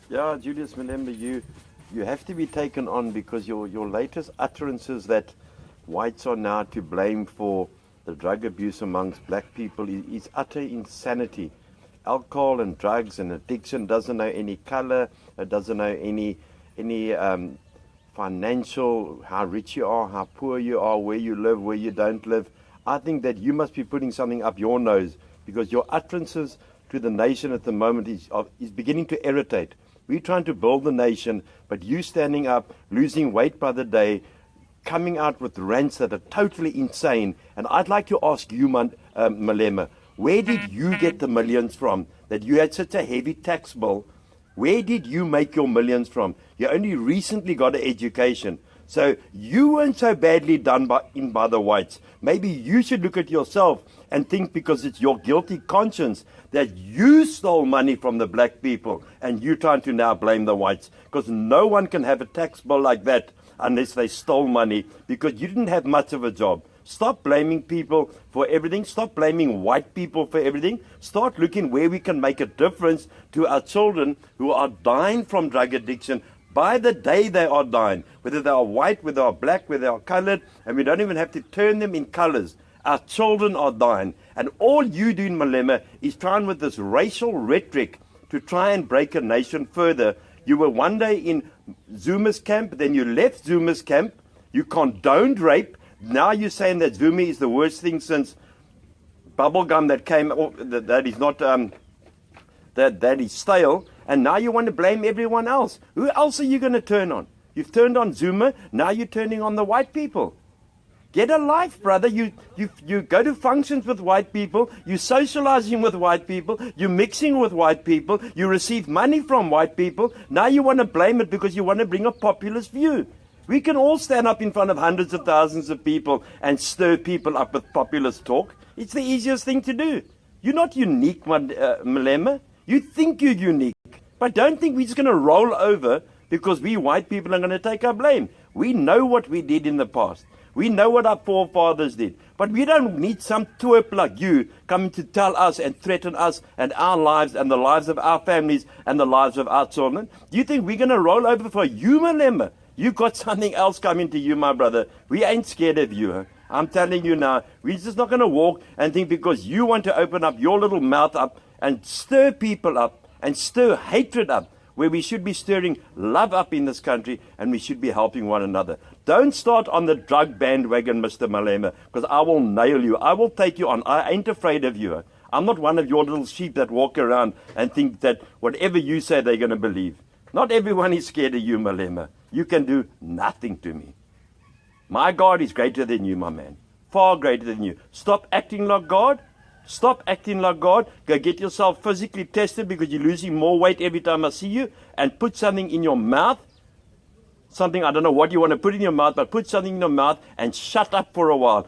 Yeah, Julius Malema, you have to be taken on because your latest utterances that whites are now to blame for the drug abuse amongst black people is utter insanity. Alcohol and drugs and addiction doesn't know any color, it doesn't know any financial, how rich you are, how poor you are, where you live, where you don't live. I think that you must be putting something up your nose because your utterances to the nation at the moment is beginning to irritate. We're trying to build the nation, but you standing up, losing weight by the day, coming out with rants that are totally insane. And I'd like to ask you, Malema, where did you get the millions from that you had such a heavy tax bill? Where did you make your millions from? You only recently got an education. So you weren't so badly done by the whites. Maybe you should look at yourself and think, because it's your guilty conscience that you stole money from the black people and you're trying to now blame the whites. Because no one can have a tax bill like that unless they stole money, because you didn't have much of a job. Stop blaming people for everything. Stop blaming white people for everything. Start looking where we can make a difference to our children who are dying from drug addiction by the day they are dying, whether they are white, whether they are black, whether they are colored, and we don't even have to turn them in colors. Our children are dying. And all you do in Malema is trying with this racial rhetoric to try and break a nation further. You were one day in Zuma's camp, then you left Zuma's camp. You condoned rape. Now you're saying that Zuma is the worst thing since bubblegum that came, that is not, that is stale. And now you want to blame everyone else. Who else are you going to turn on? You've turned on Zuma, now you're turning on the white people. Get a life, brother. You go to functions with white people, you're socializing with white people, you're mixing with white people, you receive money from white people. Now you want to blame it because you want to bring a populist view. We can all stand up in front of hundreds of thousands of people and stir people up with populist talk. It's the easiest thing to do. You're not unique, Malema. You think you're unique. But don't think we're just going to roll over because we white people are going to take our blame. We know what we did in the past. We know what our forefathers did. But we don't need some twerp like you coming to tell us and threaten us and our lives and the lives of our families and the lives of our children. Do you think we're going to roll over for you, Malema? You've got something else coming to you, my brother. We ain't scared of you. Huh? I'm telling you now, we're just not going to walk and think because you want to open up your little mouth up and stir people up and stir hatred up, where we should be stirring love up in this country and we should be helping one another. Don't start on the drug bandwagon, Mr. Malema, because I will nail you. I will take you on. I ain't afraid of you. I'm not one of your little sheep that walk around and think that whatever you say they're going to believe. Not everyone is scared of you, Malema. You can do nothing to me. My God is greater than you, my man. Far greater than you. Stop acting like God. Stop acting like God. Go get yourself physically tested because you're losing more weight every time I see you. And put something in your mouth. Something, I don't know what you want to put in your mouth, but put something in your mouth and shut up for a while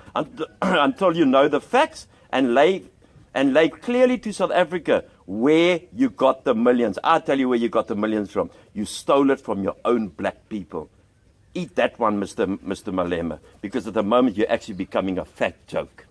until you know the facts and lay clearly to South Africa where you got the millions. I'll tell you where you got the millions from. You stole it from your own black people. Eat that one, Mr. Malema, because at the moment you're actually becoming a fat joke.